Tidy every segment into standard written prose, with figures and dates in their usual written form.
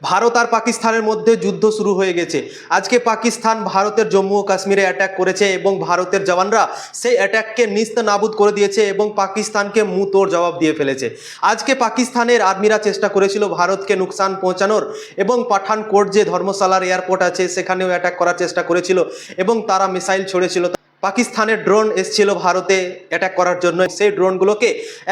ভারত আর পাকিস্তানের মধ্যে যুদ্ধ শুরু হয়ে গেছে। আজকে পাকিস্তান ভারতের জম্মু ও কাশ্মীরে অ্যাটাক করেছে এবং ভারতের জওয়ানরা সেই অ্যাটাককে নিস্তানাবুদ করে দিয়েছে এবং পাকিস্তানকে মুঁহতোড় জবাব দিয়ে ফেলেছে। আজকে পাকিস্তানের আর্মিরা চেষ্টা করেছিল ভারতকে নুকসান পৌঁছানোর এবং পাঠানকোট যে ধর্মশালার এয়ারপোর্ট আছে সেখানেও অ্যাটাক করার চেষ্টা করেছিল এবং তারা মিসাইল ছড়েছিল। পাকিস্তানের ড্রোন এসেছিল ভারতে অ্যাটাক করার জন্য, সেই ড্রোনগুলোকে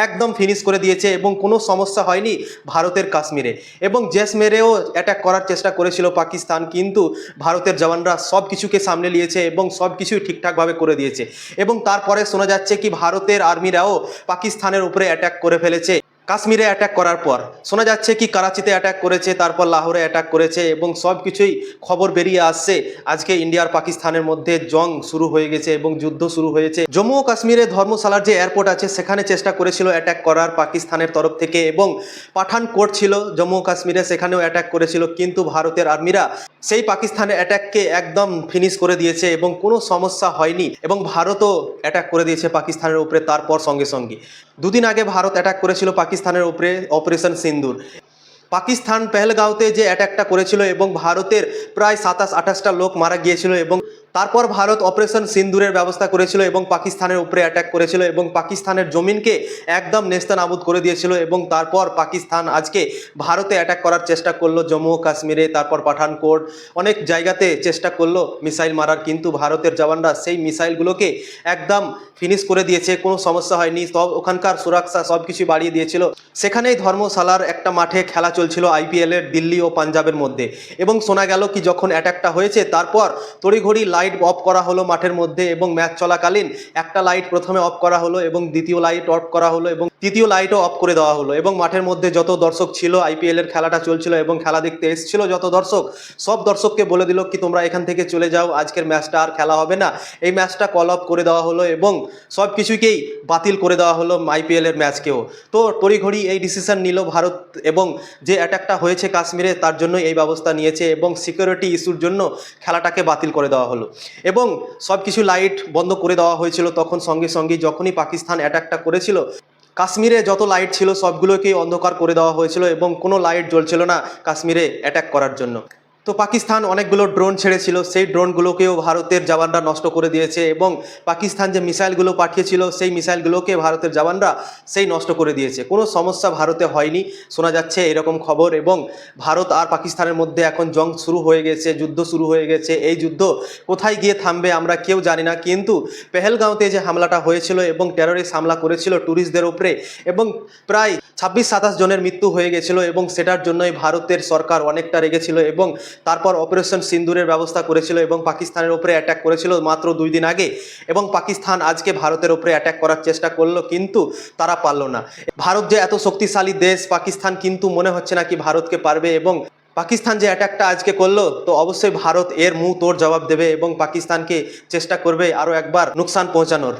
একদম ফিনিশ করে দিয়েছে এবং কোনো সমস্যা হয়নি ভারতের কাশ্মীরে। এবং জেসমেরেও অ্যাটাক করার চেষ্টা করেছিল পাকিস্তান, কিন্তু ভারতের জওয়ানরা সব কিছুকে সামলে নিয়েছে এবং সব কিছুই ঠিকঠাকভাবে করে দিয়েছে। এবং তারপরে শোনা যাচ্ছে কি ভারতের আর্মিরাও পাকিস্তানের উপরে অ্যাটাক করে ফেলেছে। কাশ্মীরে অ্যাটাক করার পর শোনা যাচ্ছে কি করাচিতে অ্যাটাক করেছে, তারপর লাহোরে অ্যাটাক করেছে এবং সব কিছুই খবর বেরিয়ে আসছে। আজকে ইন্ডিয়া আর পাকিস্তানের মধ্যে জং শুরু হয়ে গেছে এবং যুদ্ধ শুরু হয়েছে। জম্মু ও কাশ্মীরে ধর্মশালার যে এয়ারপোর্ট আছে সেখানে চেষ্টা করেছিল অ্যাটাক করার পাকিস্তানের তরফ থেকে, এবং পাঠানকোট ছিল জম্মু ও কাশ্মীরে, সেখানেও অ্যাটাক করেছিল, কিন্তু ভারতের আর্মিরা সেই পাকিস্তানের অ্যাটাককে একদম ফিনিশ করে দিয়েছে এবং কোনো সমস্যা হয়নি। এবং ভারতও অ্যাটাক করে দিয়েছে পাকিস্তানের উপরে তারপর সঙ্গে সঙ্গে। দুদিন আগে ভারত অ্যাটাক করেছিল পাকিস্তানের উপরে অপারেশন সিন্দুর। পাকিস্তান পেহেলগাঁওতে যে অ্যাটাকটা করেছিল এবং ভারতের প্রায় 27-28টা লোক মারা গিয়েছিল, এবং তারপর ভারত অপারেশন সিন্দুরের ব্যবস্থা করেছিল এবং পাকিস্তানের উপরে অ্যাটাক করেছিল এবং পাকিস্তানের জমিনকে একদম নেস্তানাবুদ করে দিয়েছিল। এবং তারপর পাকিস্তান আজকে ভারতে অ্যাটাক করার চেষ্টা করলো জম্মু ও কাশ্মীরে, তারপর পাঠানকোট, অনেক জায়গাতে চেষ্টা করলো মিসাইল মারার, কিন্তু ভারতের জওয়ানরা সেই মিসাইলগুলোকে একদম ফিনিশ করে দিয়েছে, কোনো সমস্যা হয়নি। সব ওখানকার সুরক্ষা সব কিছু বাড়িয়ে দিয়েছিল। সেখানেই ধর্মশালার একটা মাঠে খেলা চলছিল আইপিএলের দিল্লি ও পাঞ্জাবের মধ্যে, এবং শোনা গেল কি যখন অ্যাটাকটা হয়েছে তারপর তড়িঘড়ি লাইট অফ করা হলো মাঠের মধ্যে, এবং ম্যাচ চলাকালীন একটা লাইট প্রথমে অফ করা হলো এবং দ্বিতীয় লাইট অফ করা হলো এবং তৃতীয় লাইটও অফ করে দেওয়া হলো। এবং মাঠের মধ্যে যত দর্শক ছিল, আইপিএলের খেলাটা চলছিল এবং খেলা দেখতে এসেছিল যত দর্শক, সব দর্শককে বলে দিল কি তোমরা এখান থেকে চলে যাও, আজকের ম্যাচটা আর খেলা হবে না। এই ম্যাচটা কল অফ করে দেওয়া হলো এবং সব কিছুকেই বাতিল করে দেওয়া হলো আইপিএলের ম্যাচকেও। তো তড়িঘড়ি এই ডিসিশন নিল ভারত, এবং যে অ্যাটাকটা হয়েছে কাশ্মীরে তার জন্য এই ব্যবস্থা নিয়েছে এবং সিকিউরিটি ইস্যুর জন্য খেলাটাকে বাতিল করে দেওয়া হলো এবং সব কিছু লাইট বন্ধ করে দেওয়া হয়েছিল। তখন সঙ্গে সঙ্গে যখনই পাকিস্তান অ্যাটাকটা করেছিল, কাশ্মীরে যত লাইট ছিল সবগুলোকেই অন্ধকার করে দেওয়া হয়েছিল এবং কোনো লাইট জ্বলছিল না কাশ্মীরে অ্যাটাক করার জন্য। তো পাকিস্তান অনেকগুলো ড্রোন ছেড়েছিল, সেই ড্রোনগুলোকেও ভারতের জওয়ানরা নষ্ট করে দিয়েছে এবং পাকিস্তান যে মিসাইলগুলো পাঠিয়েছিল সেই মিসাইলগুলোকে ভারতের জওয়ানরা সেই নষ্ট করে দিয়েছে। কোনো সমস্যা ভারতে হয়নি, শোনা যাচ্ছে এরকম খবর। এবং ভারত আর পাকিস্তানের মধ্যে এখন জং শুরু হয়ে গেছে, যুদ্ধ শুরু হয়ে গেছে। এই যুদ্ধ কোথায় গিয়ে থামবে আমরা কেউ জানি না, কিন্তু পেহেলগাঁওতে যে হামলাটা হয়েছিল এবং টেররিস্ট হামলা করেছিল ট্যুরিস্টদের উপরে, এবং প্রায় 26-27 জনের মৃত্যু হয়ে গেছিল, এবং সেটার জন্যই ভারতের সরকার অনেকটা রেগেছিল এবং তারপর অপারেশন সিন্দুরের ব্যবস্থা করেছিল এবং পাকিস্তানের উপরে অ্যাটাক করেছিল মাত্র 2 দিন আগে। এবং পাকিস্তান আজকে ভারতের উপরে অ্যাটাক করার চেষ্টা করলো, কিন্তু তারা পারলো না। ভারত যে এত শক্তিশালী দেশ, পাকিস্তান কিন্তু মনে হচ্ছে না কি ভারতকে পারবে। এবং পাকিস্তান যে অ্যাটাকটা আজকে করলো, তো অবশ্যই ভারত এর মুঁহ তোড় জবাব দেবে এবং পাকিস্তানকে চেষ্টা করবে আরও একবার নুকসান পৌঁছানোর।